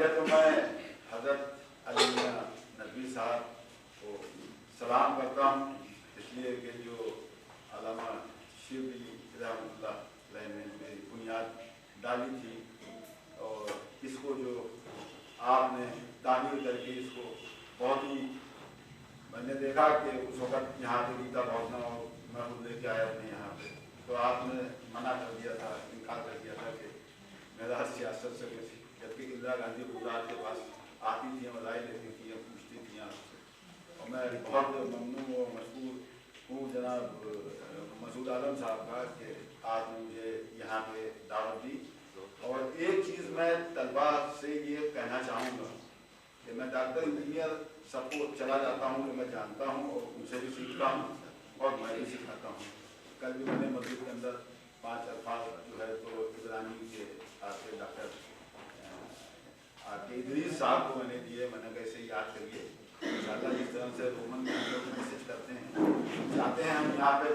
پہلے تو میں حضرت علی ندوی صاحب کو سلام کرتا ہوں، اس لیے کہ جو علامہ شبلی رحمۃ اللہ علیہ نے میری بنیاد ڈالی تھی، اور اس کو جو آپ نے تعمیر کر کے اس کو بہت ہی، میں نے دیکھا کہ اس وقت یہاں پہ گیتا بہت نہ ہو، میں خود لے کے آیا اپنے یہاں پہ، تو آپ نے منع کر دیا تھا، انکار کر دیا تھا کہ میرا سیاست سے کچھ، جبکہ اندرا گاندھی گجرات کے پاس آتی تھی، رائے لیتی تھی، پوچھتی تھیں آپ سے، اور میں بہت ممنون و مشکور ہوں جناب مسعود عالم صاحب کا کہ آپ نے مجھے یہاں پہ دعوت دی۔ اور ایک چیز میں طلبا سے یہ کہنا چاہوں گا کہ میں ڈاکٹر انجینئر سب کو چلا جاتا ہوں کہ میں جانتا ہوں اور ان سے بھی سیکھتا ہوں اور میں بھی سکھاتا ہوں۔ کل بھی میں نے مسجد کے اندر 5 الفاظ جو ہے تو عبرانی کے آپ کے ڈاکٹر آپ کے ادریس صاحب کو میں نے دیے، میں نے کیسے یاد کریے انشاءاللہ، جس طرح سے رومن میں ہم لوگ میسج کرتے ہیں، چاہتے ہیں ہم یہاں پہ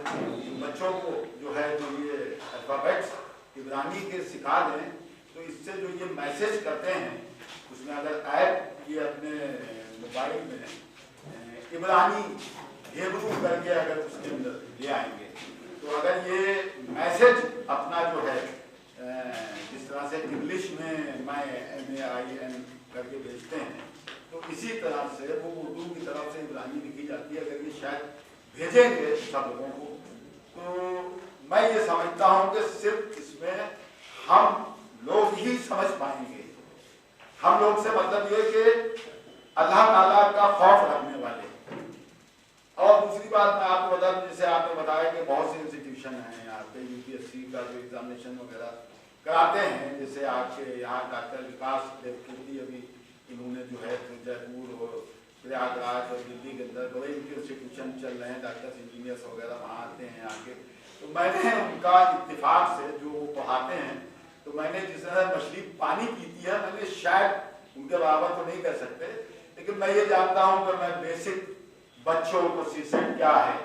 بچوں کو جو ہے جو یہ الفابیٹس عبرانی کے سکھا دیں، تو اس سے جو یہ میسج کرتے ہیں اس میں اگر ایپ یہ اپنے موبائل میں عبرانی ہیبرو کر کے اگر اس کے اندر لے آئیں گے، تو اگر یہ میسج اپنا جو ہے جس طرح سے انگلش میں MAIN کر کے بھیجتے ہیں، تو اسی طرح سے وہ اردو کی طرف سے عبرانی لکھی جاتی ہے، اگر یہ شاید بھیجیں گے سب لوگوں کو، تو میں یہ سمجھتا ہوں کہ صرف اس میں ہم لوگ ہی سمجھ پائیں گے۔ ہم لوگ سے مطلب یہ کہ اللہ تعالیٰ کا خوف رکھنے والے۔ اور دوسری بات میں آپ کو بتا دوں، جیسے آپ نے بتایا کہ بہت سے انسٹیٹیوشن ہیں یہاں پہ UPSC کا جو ایگزامینیشن وغیرہ کراتے ہیں، جیسے آپ کے یہاں ڈاکٹر وکاس دیوپوتی ابھی انہوں نے جو ہے جے پور اور پریاگ راج اور دلی کے اندر بڑے انسٹیٹیوشن چل رہے ہیں، ڈاکٹرس انجینئرس وغیرہ وہاں آتے ہیں آ کے، تو میں نے ان کا اتفاق سے جو وہ پڑھاتے ہیں، تو میں نے جس طرح مچھلی پانی پیتی ہے، میں نے شاید ان کے برابر تو نہیں کر سکتے، لیکن میں یہ جانتا ہوں کہ میں بیسک بچوں کو سیٹ کیا ہے،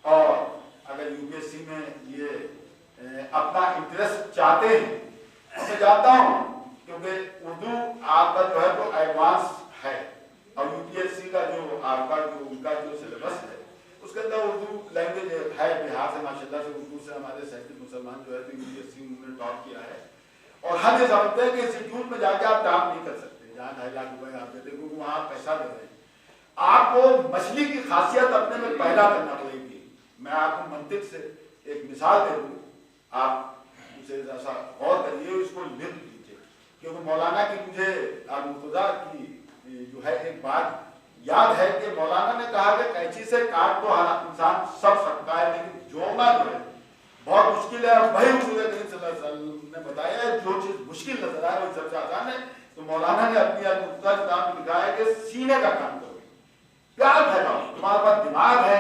اور اگر UPSC میں یہ اپنا انٹرسٹ چاہتے ہیں، میں جانتا ہوں کیونکہ اردو آپ کا جو ہے تو ایڈوانس ہے، اور UPSC کا جو آپ کا جو ان کا جو سلیبس ہے اس کے اندر اردو لینگویج ہے، بہار سے ماشاءاللہ سے اردو سے ہمارے 37 مسلمان جو ہے تو UPSC انہوں نے ٹاپ کیا ہے، اور ہم یہ سمجھتے ہیں کہ انسٹیٹیوٹ میں جا کے آپ ٹاپ نہیں کر سکتے، جہاں 2.5 لاکھ روپئے آپ دیتے کیونکہ وہاں آپ پیسہ دے رہے ہیں، آپ کو مچھلی کی خاصیت اپنے میں پیدا کرنا پڑے گی۔ میں آپ کو منطق سے ایک مثال دے دوں، آپ اسے ایسا غور کریے، اس کو لکھ لیجیے، کیونکہ مولانا کی مجھے مرتضیٰ کی جو ہے ایک بات یاد ہے کہ مولانا نے کہا کہ قینچی سے کاٹ تو ہر انسان سب سکتا ہے، لیکن جوڑنا جو ہے بہت مشکل ہے، اور وہی حضور کریم صلی اللہ علیہ وسلم نے بتایا ہے جو چیز مشکل نظر آئے وہ سب سے آسان ہے، تو مولانا نے اپنی مرتضیٰ کتاب میں لکھا ہے کہ سینے کا کام کرو، پیار پھیلاؤ، تمہارے پاس دماغ ہے،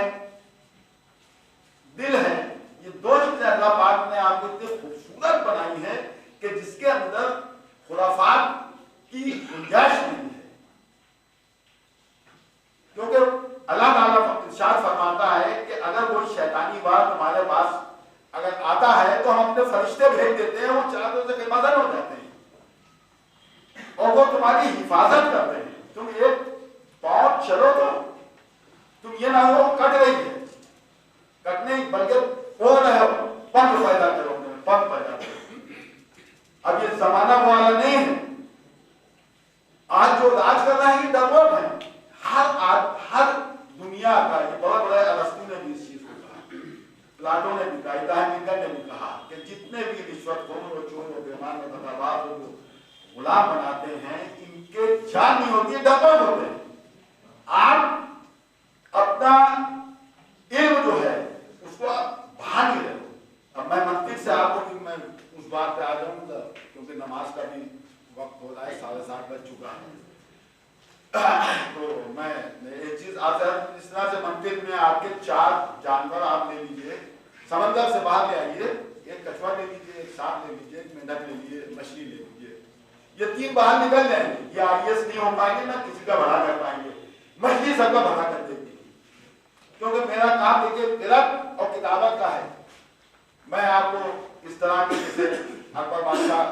دل ہے، یہ 2 چیزیں اللہ پاک نے آپ کو اتنی خوبصورت بنائی ہے کہ جس کے اندر خرافات کی گنجائش نہیں ہے، کیونکہ اللہ تعالیٰ ارشاد فرماتا ہے کہ اگر کوئی شیطانی بات تمہارے پاس اگر آتا ہے تو ہم اپنے فرشتے بھیج دیتے ہیں، وہ چادروں سے بے مدد ہو جاتے ہیں اور وہ تمہاری حفاظت کرتے ہیں، تم ایک پاؤں چلو تو تم یہ نہ ہو کٹ رہی ہے، کٹنے بلکہ ہو رہے ہو پنکھ پیدا کرو، پنکھ پیدا کرو۔ اب یہ زمانہ والا نہیں ہے، آج جو راج کر رہا ہے یہ ڈیولپ ہے، ہر دنیا کا، یہ بڑا بڑا ارسطو نے بھی اس چیز کو کہا، پلاٹو نے بھی کہا، ابراہیم لنکن نے بھی کہا کہ جتنے بھی رشوت خور و چور و بےمان و دغاباز جو غلام بناتے ہیں، ان کے جان نہیں ہوتی ہے، ڈیولپ ہوتے ہیں۔ آپ اپنا علم جو ہے اس کو آپ باہر نہیں رہو۔ اب میں منطق سے آپ کو میں اس بات پہ آ جاؤں گا کیونکہ نماز کا بھی وقت ہو رہا ہے، 7:30 بج چکا ہے، تو میں ایک چیز آپ اس طرح سے منطق میں آپ کے 4 جانور آپ لے لیجئے، سمندر سے باہر لے آئیے، ایک کچھوا لے لیجئے، ایک سانپ لے لیجئے، ایک مینڈک لے لیجئے، مچھلی لے لیجئے، یہ 3 باہر نکل جائیں گے، یہ IAS نہیں ہو پائیں گے، نہ کسی کا بھلا کر پائیں گے، مچھلی سب کا بھلا کر دے گی، کیونکہ میرا کام دیکھیے قرأت اور کتابت کا ہے۔ میں آپ کو اس طرح کے جیسے اکبر بادشاہ